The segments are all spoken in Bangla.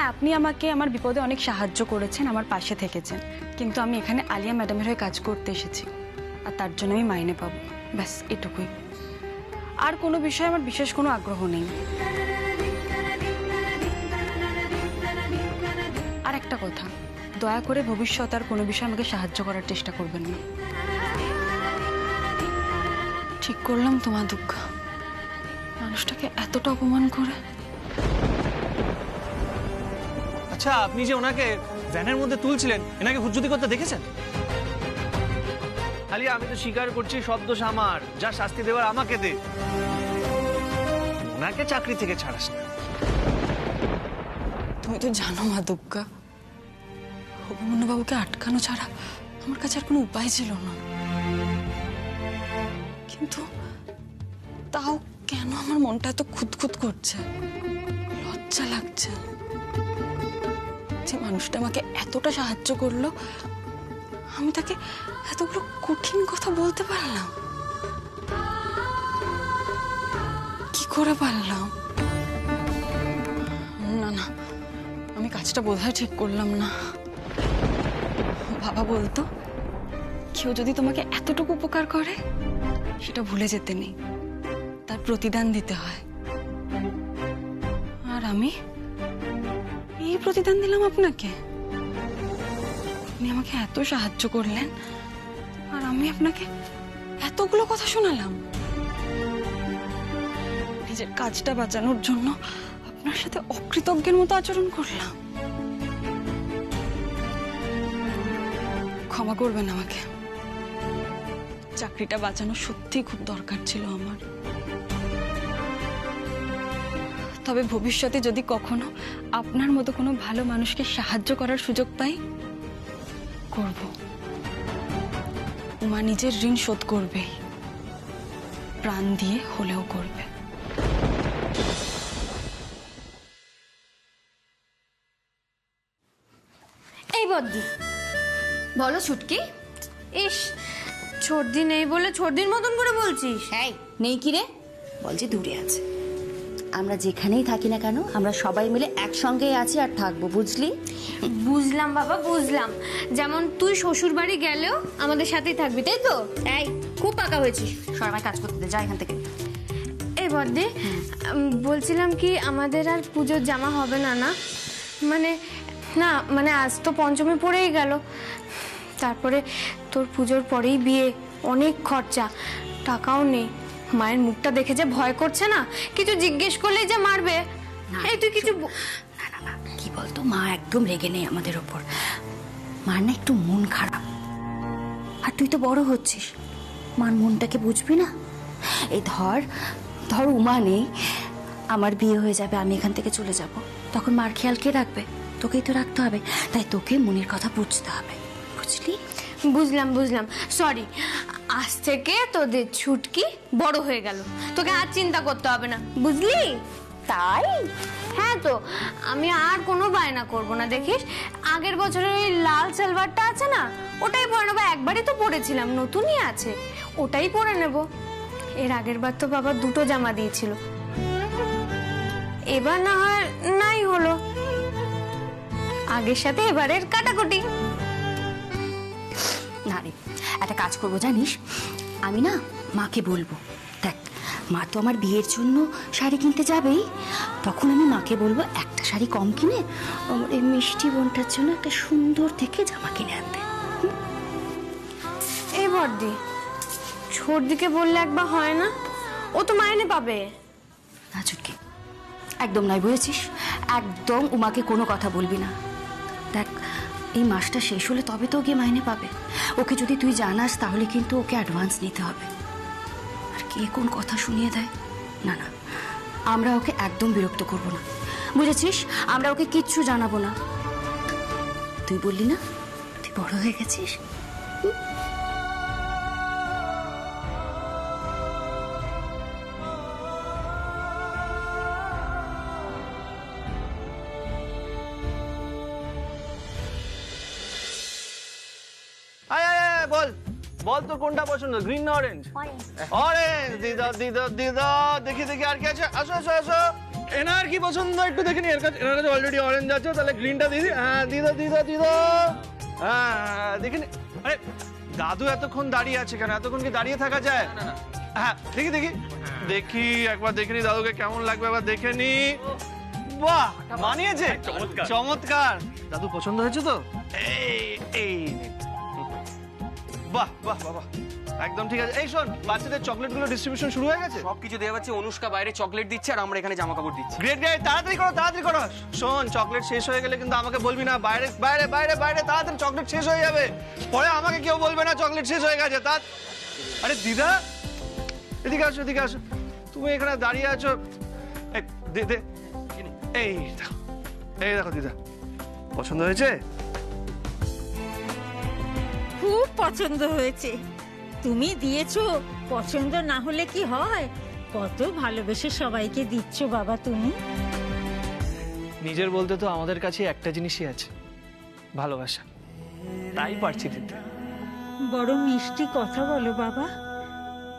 হ্যাঁ, আপনি আমাকে আমার বিপদে অনেক সাহায্য করেছেন, আমার পাশে থেকেছেন, কিন্তু আমি এখানে আলিয়া ম্যাডামের হয়ে কাজ করতে এসেছি, আর তার জন্য আমি মাইনে পাবো, ব্যাস এটুকুই। আর কোনো বিষয়ে আমার বিশেষ কোনো আগ্রহ নেই। আর একটা কথা, দয়া করে ভবিষ্যতে আর কোনো বিষয়ে আমাকে সাহায্য করার চেষ্টা করবেন না। ঠিক করলাম তো মা দুর্গা, মানুষটাকে এতটা অপমান করে। আচ্ছা, আপনি যে ওনাকে ভ্যানের মধ্যে তুলছিলেন, এনাকে হুজ্জুতি করতে দেখেছেন? খালি আমি তো স্বীকার করছি সব দোষ আমার, যা শাস্তি দেওয়ার আমাকে দে। ওনাকে চাকরি থেকে ছাড়াস না। তুমি তো জানো মা দুর্গা, বাবুকে আটকানো ছাড়া আমার কাছে আর কোনো উপায় ছিল না, কিন্তু তাও কেন আমার মনটা এত খুঁতখুত করছে, লজ্জা লাগছে যে মানুষটা আমাকে এতটা সাহায্য করলো, আমি তাকে এতগুলো কঠিন কথা বলতে পারলাম, কি করে পারলাম? না না, আমি কাজটা বোধহয় ঠিক করলাম না। বাবা বলতো, কেউ যদি তোমাকে এতটুকু উপকার করে সেটা ভুলে যেতে নেই, তার প্রতিদান দিতে হয়। আর আমি এই প্রতিদান দিলাম আপনাকে। আপনি আমাকে এত সাহায্য করলেন, আর আমি আপনাকে এতগুলো কথা শোনালাম। নিজের কাজটা বাঁচানোর জন্য আপনার সাথে অকৃতজ্ঞের মতো আচরণ করলাম। ক্ষমা করবেন আমাকে, চাকরিটা বাঁচানো সত্যিই খুব দরকার ছিল আমার। তবে ভবিষ্যতে যদি কখনো আপনার মতো কোনো ভালো মানুষকে সাহায্য করার সুযোগ পাই, করব। উমা নিজের ঋণ শোধ করবে, প্রাণ দিয়ে হলেও করবে। এই বদ্দি, বলো ছুটকি। ইস, সর্দি নেই বলে সর্দির মতন করে বলছিস। হ্যাঁ, নেই কি রে? বল যে দূরে আছে। আমরা যেখানেই থাকি না কেন, আমরা সবাই মিলে একসঙ্গেই আছি আর থাকবো, বুঝলি? বুঝলাম বাবা, বুঝলাম। যেমন তুই শ্বশুর বাড়ি গেলেও আমাদের সাথেই থাকবি, তাই তো? এই, খুব পাকা হয়েছিস, সবাই কাজ করতে দে, যা এখান থেকে। এই বদ্দি, বলছিলাম কি, আমাদের আর পুজোর জামা হবে না? না মানে, না মানে আজ তো পঞ্চমী পড়েই গেল, তারপরে তোর পুজোর পরেই বিয়ে, অনেক খরচা, টাকাও নেই। মায়ের মুখটা দেখে যে ভয় করছে না, কিছু জিজ্ঞেস করলেই যে মারবে। এই তুই কিছু না না না, কি বলতো, মা একদম রেগে নেই আমাদের ওপর। মার না একটু মন খারাপ, আর তুই তো বড় হচ্ছিস, মার মনটাকে বুঝবি না? এই ধর ধর উমা নেই, আমার বিয়ে হয়ে যাবে, আমি এখান থেকে চলে যাব, তখন মার খেয়াল কে রাখবে? তোকেই তো রাখতে হবে, তাই তোকে মনের কথা বুঝতে হবে, বুঝলি? বুঝলাম বুঝলাম, সরি। আজ থেকে তোদের ছুটকি বড় হয়ে গেল, তোকে আর চিন্তা করতে হবে না, বুঝলি? তাই? হ্যাঁ তো, আমি আর কোনো বায়না করব না। দেখিস, আগের বছরের ওই লাল সালোয়ারটা আছে না, ওটাই পরে নেবো। একবারই তো পরেছিলাম, নতুনই আছে, ওটাই পরে নেব। এর আগের বার তো বাবা দুটো জামা দিয়েছিল, এবার না হয় নাই হলো, আগের সাথে এবারের কাটাকুটি। না রে, একটা কাজ করবো জানিস, আমি না মাকে বলবো, দেখ মা তো আমার বিয়ের জন্য শাড়ি কিনতে যাবেই, তখন আমি মাকে বলবো একটা শাড়ি কম কিনে আমার এই মিষ্টি বোনটার জন্য একটা সুন্দর দেখে জামা কিনে আনতে। এই বর্দি, সর্দিকে বললে একবার হয় না? ও তো মাইনে পাবে। না ছুটকি, একদম নয়, বুঝেছিস? একদম উমাকে কোনো কথা বলবি না। দেখ, এই মাসটা শেষ হলে তবে তো গিয়ে মাইনে পাবে। ওকে যদি তুই জানাস তাহলে কিন্তু ওকে অ্যাডভান্স নিতে হবে। আর কে কোন কথা শুনিয়ে দেয়, না না, আমরা ওকে একদম বিরক্ত করব না, বুঝেছিস? আমরা ওকে কিচ্ছু জানাবো না। তুই বললি না তুই বড় হয়ে গেছিস। বল বল, তোর কোনটা পছন্দ, গ্রিন না অরেঞ্জ? অরেঞ্জ। দিদা দিদা দিদা, দেখি দেখি আর কি আছে, আসো আসো আসো। এনার কি পছন্দ একটু দেখে নি। এনার কাছে অলরেডি অরেঞ্জ আছে, তাহলে গ্রিনটা দিয়ে দিই। হ্যাঁ দিদা। হ্যাঁ দেখে নি। আরে দাদু এতক্ষণ দাঁড়িয়ে আছে কেন? এতক্ষণ কি দাঁড়িয়ে থাকা যায়? হ্যাঁ দেখি একবার দেখে নি দাদুকে কেমন লাগবে, একবার দেখে নি। বাহ, মানিয়েছে, চমৎকার। দাদু পছন্দ হয়েছে তো? এই নে। বাহ, একদম ঠিক আছে। এই শোন, বাচ্চাদের চকলেট গুলো ডিস্ট্রিবিউশন শুরু হয়ে গেছে। সবকিছু দেওয়া হচ্ছে, অনুষ্কা বাইরে চকলেট দিচ্ছে আর আমরা এখানে জামা কাপড় দিচ্ছি। গ্রেট, তাড়াতাড়ি করো। শোন, চকলেট শেষ হয়ে গেলে কিন্তু আমাকে বলবি না। বাইরে তাড়াতাড়ি চকলেট শেষ হয়ে যাবে, পরে আমাকে কেউ বলবে না চকলেট শেষ হয়ে গেছে। আরে দিদা, এদিকে আসো। তুমি এখানে দাঁড়িয়ে আছো। এই দেখো দিদা, পছন্দ হয়েছে? খুব পছন্দ হয়েছে। তুমি দিয়েছো, পছন্দ না হলে কি হয়? কত ভালোবেসে সবাইকে দিচ্ছ বাবা তুমি। নিজের বলতে তো আমাদের কাছে একটা জিনিসই আছে, ভালোবাসা। তাই পারছি দিতে। বড় মিষ্টি কথা বলো বাবা,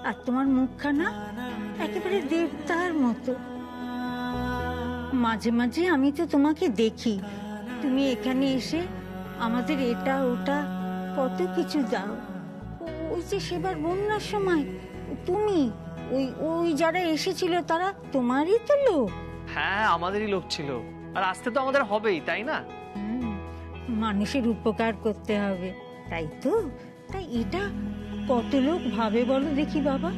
আর তোমার মুখখানা একেবারে দেবতার মতো। মাঝে মাঝে আমি তো তোমাকে দেখি, তুমি এখানে এসে আমাদের এটা ওটা কত কিছু দাও। ওই যে সেবার বন্যার সময় তুমি, ওই যারা এসেছিল তারা তোমারই তো লোক। হ্যাঁ, আমাদেরই লোক ছিল, আর আসতে তো আমাদের হবেই, তাই না? মানুষের উপকার করতে হবে, তাই তো? তাই এটা কত লোক ভাবে বলো দেখি বাবা।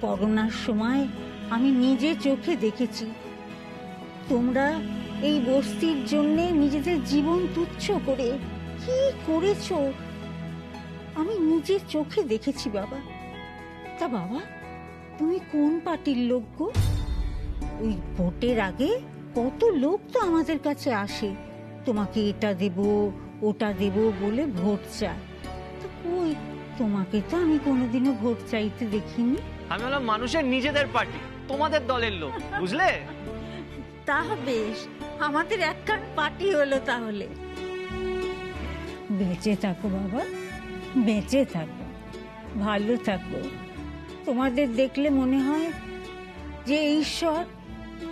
করোনার সময় আমি নিজে চোখে দেখেছি, তোমরা এই বস্তির জন্যে নিজেদের জীবন তুচ্ছ করে কি করেছো, আমি নিজের চোখে দেখেছি বাবা। তা বাবা, তুমি কোন পার্টির লোক গো? ওই ভোটের আগে কত লোক তো আমাদের কাছে আসে, তোমাকে এটা দেব ওটা দেব বলে ভোট চায়। তো কই, তোমাকে তো আমি কোনোদিনও ভোট চাইতে দেখিনি। আমি হলাম মানুষের নিজেদের পার্টি, তোমাদের দলের লোক, বুঝলে? তা বেশ, আমাদের একখান পার্টি হলো তাহলে। বেঁচে থাকো বাবা, বেঁচে থাকো, ভালো থাকো। তোমাদের দেখলে মনে হয় যে ঈশ্বর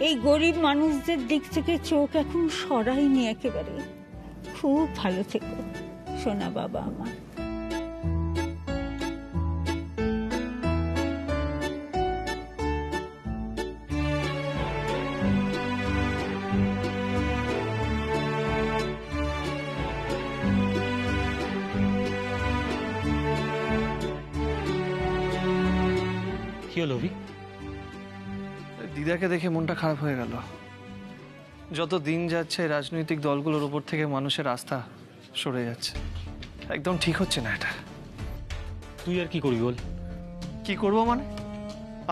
এই গরিব মানুষদের দিক থেকে চোখ এখন সরায়নি একেবারে। খুব ভালো থেকো সোনা বাবা আমার। কি হলো অভি? দিদাকে দেখে মনটা খারাপ হয়ে গেল। যত দিন যাচ্ছে রাজনৈতিক দলগুলোর উপর থেকে মানুষের আস্থা সরে যাচ্ছে। একদম ঠিক হচ্ছে না এটা। তুই আর কি করবি বল? কি করবো মানে?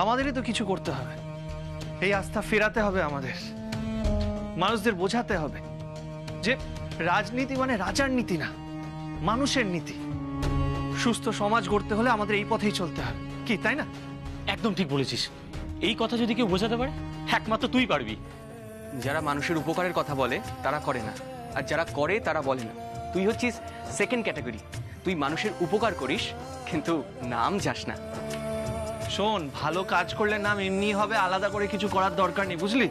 আমাদেরই তো কিছু করতে হবে। এই আস্থা ফেরাতে হবে আমাদের। মানুষদের বোঝাতে হবে যে রাজনীতি মানে রাজার নীতি না, মানুষের নীতি। সুস্থ সমাজ গড়তে হলে আমাদের এই পথেই চলতে হবে, কি তাই না? একদম ঠিক বলেছিস। এই কথা যদি কেউ বোঝাতে পারে, একমাত্র তুই পারবি। যারা মানুষের উপকারের কথা বলে তারা করে না, আর যারা করে তারা বলে না। তুই হচ্ছিস সেকেন্ড ক্যাটাগরি। তুই মানুষের উপকার করিস কিন্তু নাম যাস না। শোন, ভালো কাজ করলে নাম এমনি হবে, আলাদা করে কিছু করার দরকার নেই, বুঝলি?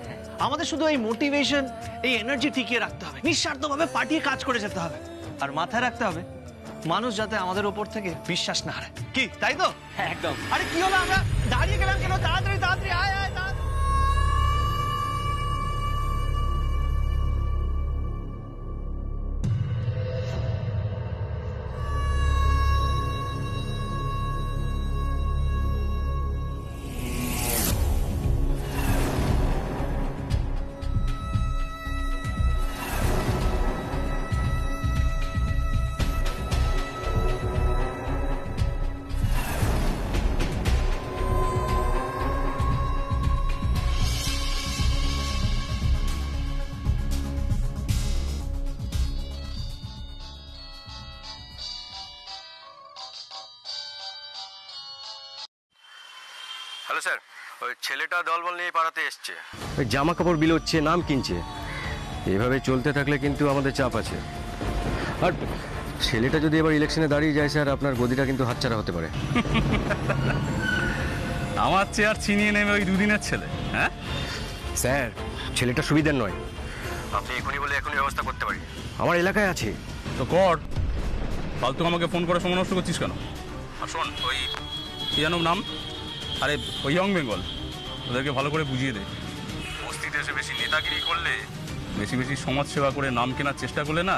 আমাদের শুধু এই মোটিভেশন, এই এনার্জি টিকিয়ে রাখতে হবে, নিঃস্বার্থভাবে পাঠিয়ে কাজ করে যেতে হবে। আর মাথায় রাখতে হবে মানুষ যাতে আমাদের উপর থেকে বিশ্বাস না হারায়, কি তাই তো? একদম। আরে কি হলো, আমরা দাঁড়িয়ে গেলাম কেন? তাড়াতাড়ি আয় তাড়াতাড়ি। হ্যালো স্যার, ওই ছেলেটা দলবল নিয়ে পাড়াতে এসছে। ওই জামা কাপড় বিলোচ্ছে, নাম কিনছে। এভাবে চলতে থাকলে কিন্তু আমাদের চাপ আছে। আর ছেলেটা যদি এবার ইলেকশনে দাঁড়িয়ে যায় স্যার, আপনার গদিটা কিন্তু হাতছাড়া হতে পারে। আমার চেয়ার ছিনিয়ে নেবে ওই দুদিনের ছেলে? হ্যাঁ, স্যার ছেলেটা সুবিধার নয়, আপনি এখনই বলে এখনই ব্যবস্থা করতে পারি। আমার এলাকায় আছে। তো কর, ফালতু আমাকে ফোন করে সময় নষ্ট করছিস কেন? আর শোন, ওই কি যেন নাম, আরে ওই ইয়ং বেঙ্গল, ওদেরকে ভালো করে বুঝিয়ে দে। বস্তিতে এসে বেশি নেতাগিরি করলে, বেশি বেশি সমাজ সেবা করে নাম কেনার চেষ্টা করলে না,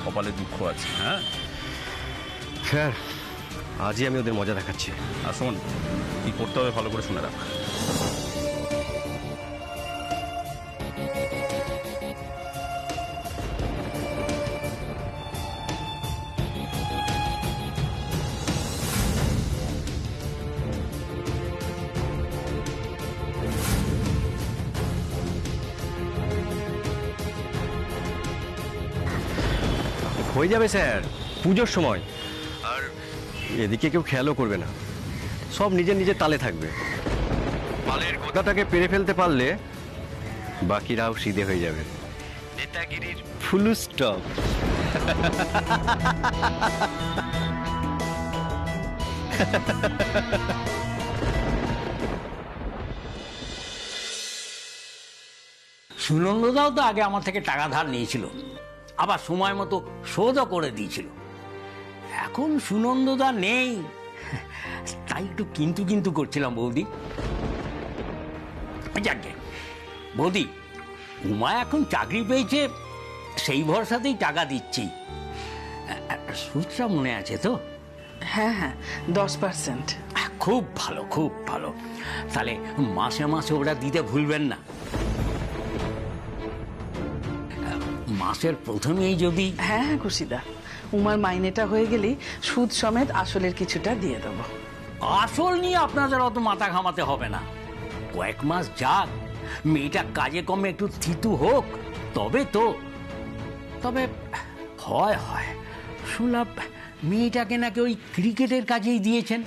কপালে দুঃখ আছে। হ্যাঁ স্যার আজই আমি ওদের মজা দেখাচ্ছি। আর শোন, কি করতে হবে ভালো করে শুনে রাখ। হয়ে যাবে স্যার, পুজোর সময়। আর এদিকে কেউ খেয়ালও করবে না, সব নিজের নিজের তালে থাকবে। পালের গোদাটাকে পেরে ফেলতে পারলে বাকিরাও সিধে হয়ে যাবে। নেতাগিরির ফুল স্টপ। সুনন্দদাও তো আগে আমার থেকে টাকা ধার নিয়েছিল, আবার সময় মতো শোধও করে দিয়েছিল। এখন সুনন্দদা নেই, তাই একটু কিন্তু কিন্তু করছিলাম বৌদি। যাকে বৌদি, উমা এখন চাকরি পেয়েছে, সেই ভরসাতেই টাকা দিচ্ছি। সুদটা মনে আছে তো? হ্যাঁ হ্যাঁ, 10%। খুব ভালো, খুব ভালো। তাহলে মাসে মাসে ওরা দিতে ভুলবেন না। মাসের প্রথমেই যদি... হ্যাঁ হ্যাঁ খুশিদা, উমার মাইনেটা হয়ে গেলেই সুদ সমেত আসলের কিছুটা দিয়ে দেবো। আসল নিয়ে আপনাদের অত মাথা ঘামাতে হবে না, কয়েক মাস যাক, মেয়েটা কাজে কমে একটু থিতু হোক, তবে তো। তবে হয় হয় শুনলাম মেয়েটাকে নাকি ওই ক্রিকেটের কাজেই দিয়েছেন।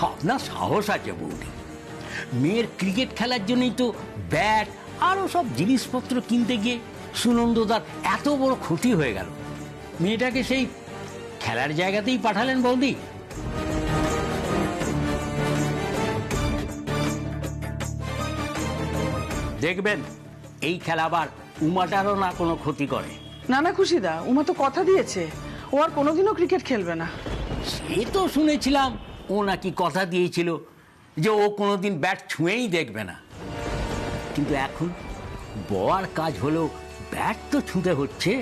আপনার সাহস আছে বৌদি, মেয়ের ক্রিকেট খেলার জন্যই তো ব্যাট আরও সব জিনিসপত্র কিনতে গিয়ে সুনন্দদার এত বড় ক্ষতি হয়ে গেল। মেয়েটাকে সেই খেলার জায়গাতেই পাঠালেন বৌদি। দেখবেন এই খেলা আবার উমাটারও না কোনো ক্ষতি করে। না না খুশিদা, উমা তো কথা দিয়েছে ও আর কোনোদিনও ক্রিকেট খেলবে না। সে তো শুনেছিলাম ও নাকি কথা দিয়েছিল যে ও কোনোদিন ব্যাট ছুঁয়েই দেখবে না, কিন্তু এখন বড় কাজ হলো ব্যাট তো ছুঁতে হচ্ছে।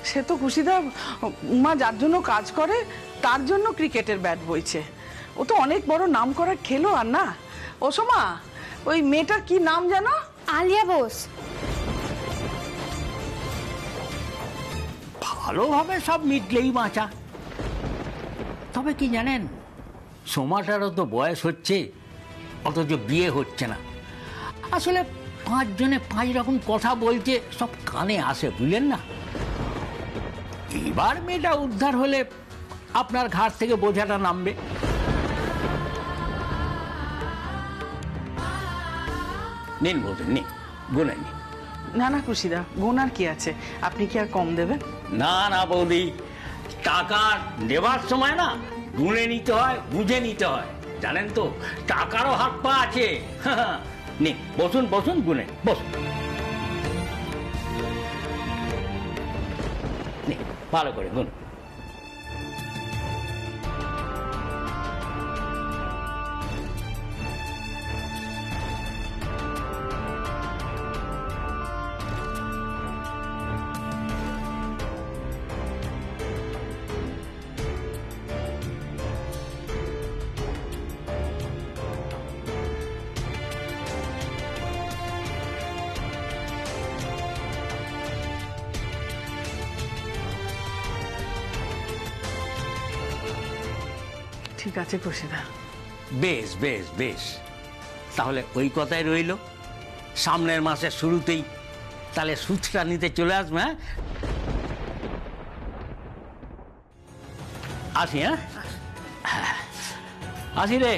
সে তো খুশিদা, উমা যার জন্য কাজ করে তার জন্য ক্রিকেটের ব্যাট বইছে। ও তো অনেক বড় নাম করার খেলোয়াড় না। ও সোমা, ওই মেয়েটার কি নাম জানো? আলিয়া বোস। ভালোভাবে সব মিটলেই বাঁচা। তবে কি জানেন, সোমাটারও তো বয়স হচ্ছে, অথচ বিয়ে হচ্ছে না। আসলে 5 জনে 5 রকম কথা বলছে, সব কানে আসে, বুঝলেন না? এবার মেয়েটা উদ্ধার হলে আপনার ঘাট থেকে বোঝাটা নামবে। নিন বলছেন, নিন, গুনে নিন। না না খুশিদা, গোনার কি আছে, আপনি কি আর কম দেবেন? না না বৌদি, টাকা নেবার সময় না গুনে নিতে হয়, বুঝে নিতে হয়, জানেন তো? টাকারও হাত পা আছে। নিন, বসুন বসুন, গুনে বসুন। ভালো করে গুন। ঠিক আছে খুশিদা। বেশ বেশ বেশ, তাহলে ওই কথাই রইল, সামনের মাসের শুরুতেই তাহলে সুদটা নিতে চলে আসবে। হ্যাঁ, আসি। হ্যাঁ, আসি রে।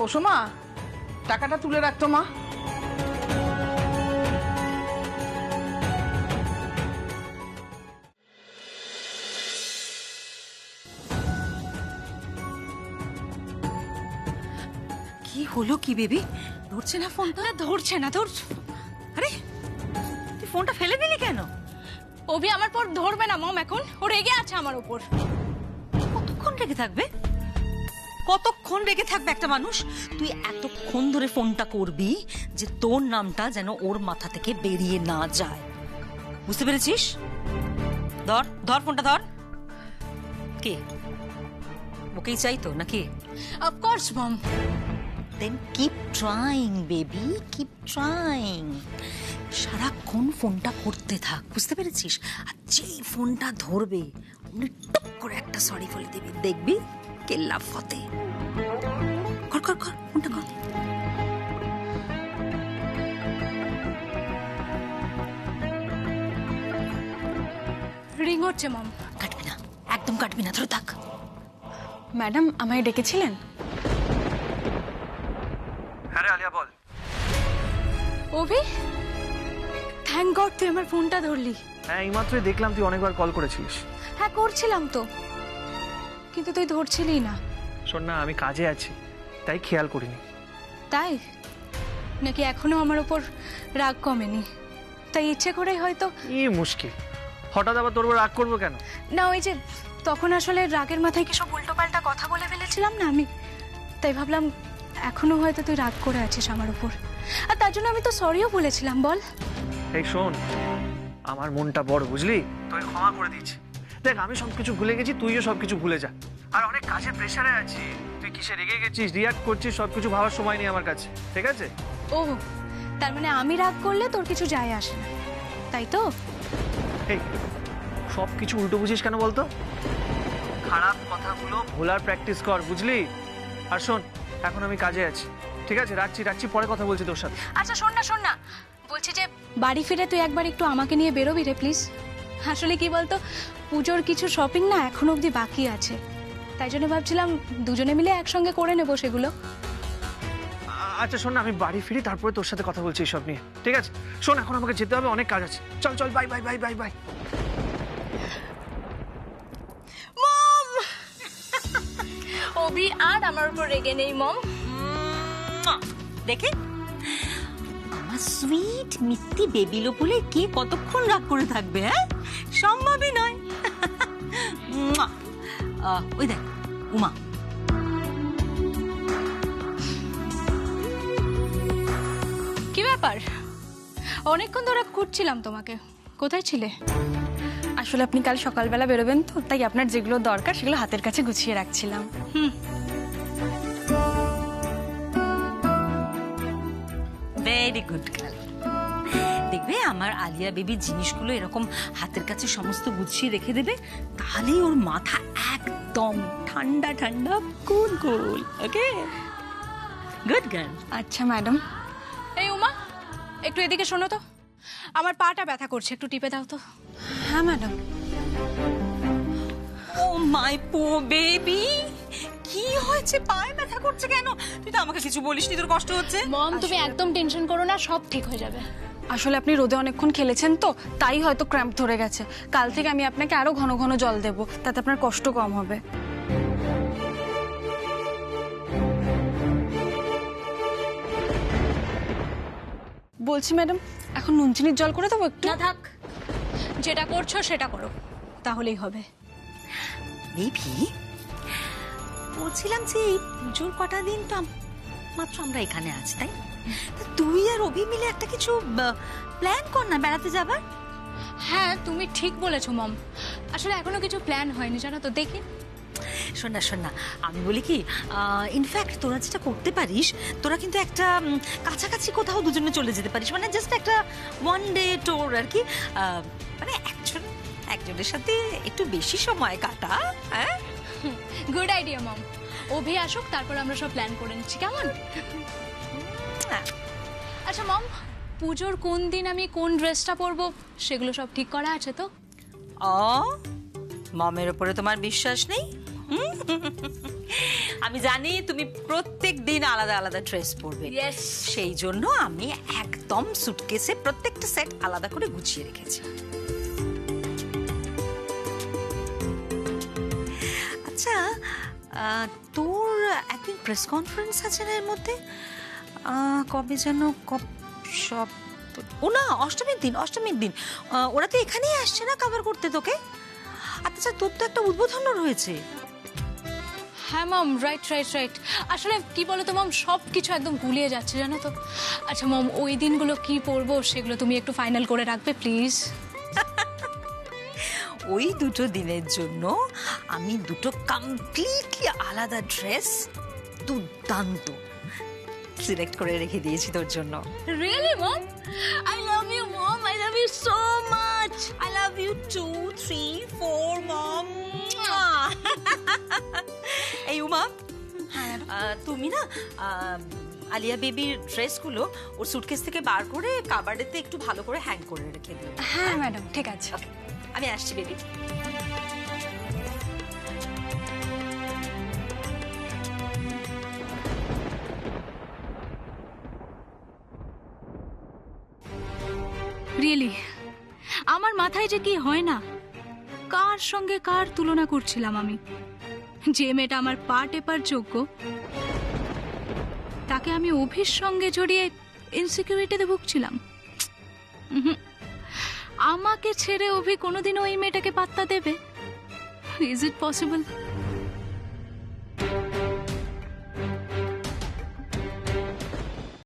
ও সোমা, টাকাটা তুলে রাখতো মা। কি হলো কি বেবি? ধরছে না ফোনটা? না ধরছে না, ধর। আরে তুই ফোনটা ফেলে দিলি কেন? অভি আমার পর ধরবে না মম, এখন ও রেগে আছে আমার উপর। কতক্ষণ রেগে থাকবে? কতক্ষণ রেগে থাকবে একটা মানুষ? তুই এতক্ষণ ধরে ফোনটা করবি যে তোর নামটা যেন ওর মাথা থেকে বেরিয়ে না যায়, বুঝতে পেরেছিস? ধর ধর ফোনটা ধর। কে ওকেই চাই তো নাকি? Of course mom. Then keep trying baby, keep trying. সারাক্ষণ ফোনটা করতে থাক, বুঝতে পেরেছিস? আর যেই ফোনটা ধরবে উনি টুক করে একটা সরি বলে দেবে, দেখবি কেল্লা ফতে। কর কর কর ফোনটা কর। রিং হচ্ছে মম। কাটবি না, একদম কাটবি না, ধরে থাক। ম্যাডাম আমায় ডেকেছিলেন? হ্যাঁ রে আলিয়া বল। অভি, থ্যাংক গড তুই আমার ফোনটা ধরলি। হ্যাঁ এইমাত্রই দেখলাম তুই অনেকবার কল করেছিলিস। হ্যাঁ করছিলাম তো, কিন্তু তুই ধরছিলি না। শোন না, আমি কাজে আছি তাই খেয়াল করিনি। তাই নাকি এখনো আমার উপর রাগ কমেনি, তাই ইচ্ছে করেই হয়তো। এই মুশকিল, হঠাৎ আবার তোর উপর রাগ করবো কেন? না ওই যে তখন আসলে রাগের মাথায় কি সব উল্টোপাল্টা কথা বলে ফেলেছিলাম না আমি, তাই ভাবলাম এখনো হয়তো তুই রাগ করে আছিস আমার উপর, আর তার জন্য আমি তো সরিও বলেছিলাম। বল। এই শোন, আমার মনটা বড় বুঝলি, তোকে ক্ষমা করে দিচ্ছি। দেখ আমি সবকিছু ভুলে গেছি, তুইও সবকিছু ভুলে যা। আর অনেক কাজের প্রেশারে আছি, তুই কিসে রেগে গেছিস, রিয়াক্ট করছিস, সবকিছু ভাবার সময় নেই আমার কাছে, ঠিক আছে? ও তার মানে আমি রাগ করলে তোর কিছু যায় আসে না, তাই তো? এই সবকিছু উল্টো বুঝিস কেন বলতো? খারাপ কথাগুলো ভোলার প্র্যাকটিস কর, বুঝলি? আর শোন, এখন আমি কাজে আছি, ঠিক আছে? রাখছি, পরে কথা বলছি তোর সাথে। আচ্ছা শোন না, বলছি যে বাড়ি ফিরে তুই একবার একটু আমাকে নিয়ে বেরোবি রে প্লিজ। আসলে কি বলতো, পুজোর কিছু শপিং না এখনো অবধি বাকি আছে, তাই জন্য ভাবছিলাম দুজনে মিলে একসঙ্গে করে নেবো সেগুলো। আচ্ছা শোন না, আমি বাড়ি ফিরি তারপরে তোর সাথে কথা বলছি এইসব নিয়ে, ঠিক আছে? শোন এখন আমাকে যেতে হবে, অনেক কাজ আছে। চল bye bye bye bye bye. Mom, Abhi আর আমার উপর রেগে নেই মম। দেখে আমার সুইট মিষ্টি বেবিলো বলে কে কতক্ষণ রাগ করে থাকবে? হ্যাঁ, সম্ভবই নয়। ওই দেখ উমা, কি ব্যাপার? অনেকক্ষণ ধরে খুঁজছিলাম তোমাকে, কোথায় ছিলে? আসলে আপনি কাল সকালবেলা বেরোবেন তো, তাই আপনার যেগুলো দরকার সেগুলো হাতের কাছে গুছিয়ে রাখছিলাম। Very good girl. দেখবে আমার আলিয়া বেবি জিনিসগুলো এরকম হাতের কাছে সমস্ত গুছিয়ে রেখে দেবে, তাহলেই ওর মাথা একদম ঠান্ডা ঠান্ডা কুল কুল। ওকে, গুড গার্ল। আচ্ছা ম্যাডাম। এই উমা, একটু এদিকে শোনো তো, আমার পাটা ব্যথা করছে, একটু টিপে দাও তো। হ্যাঁ ম্যাডাম। ও মাই পোর বেবি, কি হয়েছে? পায়ে ব্যথা করছে কেন? তুই তো আমাকে কিছু বলিসনি তোর কষ্ট হচ্ছে। মম তুমি একদম টেনশন করো না, সব ঠিক হয়ে যাবে। আসলে আপনি রোদে অনেকক্ষণ খেলেছেন তো, তাই হয়তো ক্র্যাম্প ধরে গেছে। কাল থেকে আমি আপনাকে আরো ঘন ঘন জল দেব, তাতে আপনার কষ্ট কম হবে। বলছি ম্যাডাম, এখন নুন চিনির জল করে দেবো একটু? না থাক, যেটা করছো সেটা করো, তাহলেই হবে। বেবি বলছিলাম যে এই পুজোর কটা দিন তো মাত্র আমরা এখানে আছি, তাই তুই আর অভি মিলে একটা কিছু প্ল্যান কর না বেড়াতে যাবার। হ্যাঁ তুমি ঠিক বলেছো মম, আসলে এখনো কিছু প্ল্যান হয়নি জানো তো। দেখি শোন না, আমি বলি কি, ইনফ্যাক্ট তোরা যেটা করতে পারিস, তোরা কিন্তু একটা কাছাকাছি কোথাও দুজনে চলে যেতে পারিস, মানে জাস্ট একটা ওয়ান ডে ট্যুর আর কি, মানে একজনের সাথে একটু বেশি সময় কাটা। হ্যাঁ, গুড আইডিয়া মম। অভি আসুক, তারপর আমরা সব প্ল্যান করে নিচ্ছি, কেমন? আচ্ছা মম, পুজোর কোন দিন আমি কোন ড্রেসটা পরবো সেগুলো সব ঠিক করা আছে তো? মমের উপরে তোমার বিশ্বাস নেই? আমি জানি তুমি প্রত্যেক দিন আলাদা আলাদা ড্রেস পরবে, সেই জন্য আমি একদম সুটকেসে প্রত্যেকটা সেট আলাদা করে গুছিয়ে রেখেছি। আচ্ছা তোর একদিন প্রেস কনফারেন্স আছে না এর মধ্যে, কবে যেন সব, ও না অষ্টমীর দিন ওরা তো এখানেই আসছে না কভার করতে তোকে। আচ্ছা তোর তো একটা উদ্বোধনও রয়েছে। হ্যাঁ মম, রাইট। আসলে কি বলো তো মম, সব কিছু একদম গুলিয়ে যাচ্ছে জানো তো। আচ্ছা মম, ওই দিনগুলো কি পরবো সেগুলো তুমি একটু ফাইনাল করে রাখবে প্লিজ। ওই দুটো দিনের জন্য আমি দুটো কমপ্লিটলি আলাদা ড্রেস দুর্দান্ত সিলেক্ট করে রেখে দিয়েছি তোর জন্য। Really mom? I love you mom, I love you so much. I love you 2, 3, 4 mom. এই উমা, তুমি না আলিয়া বেবির ড্রেসগুলো ওর সুটকেস থেকে বার করে কাবার্ডেতে একটু ভালো করে হ্যাং করে রেখে দিও। হ্যাঁ ম্যাডাম, ঠিক আছে। আমি আসছি বেবি। রিয়েলি আমার মাথায় যে কি হয় না, কার সঙ্গে কার তুলনা করছিলাম আমি। যে মেয়েটা আমার পা টেপার যোগ্য, তাকে আমি অভির সঙ্গে জড়িয়ে ইনসিকিউরিটিতে ভুগছিলাম। আমাকে ছেড়ে অভি কোনোদিনও ওই মেয়েটাকে পাত্তা দেবে? Is it possible?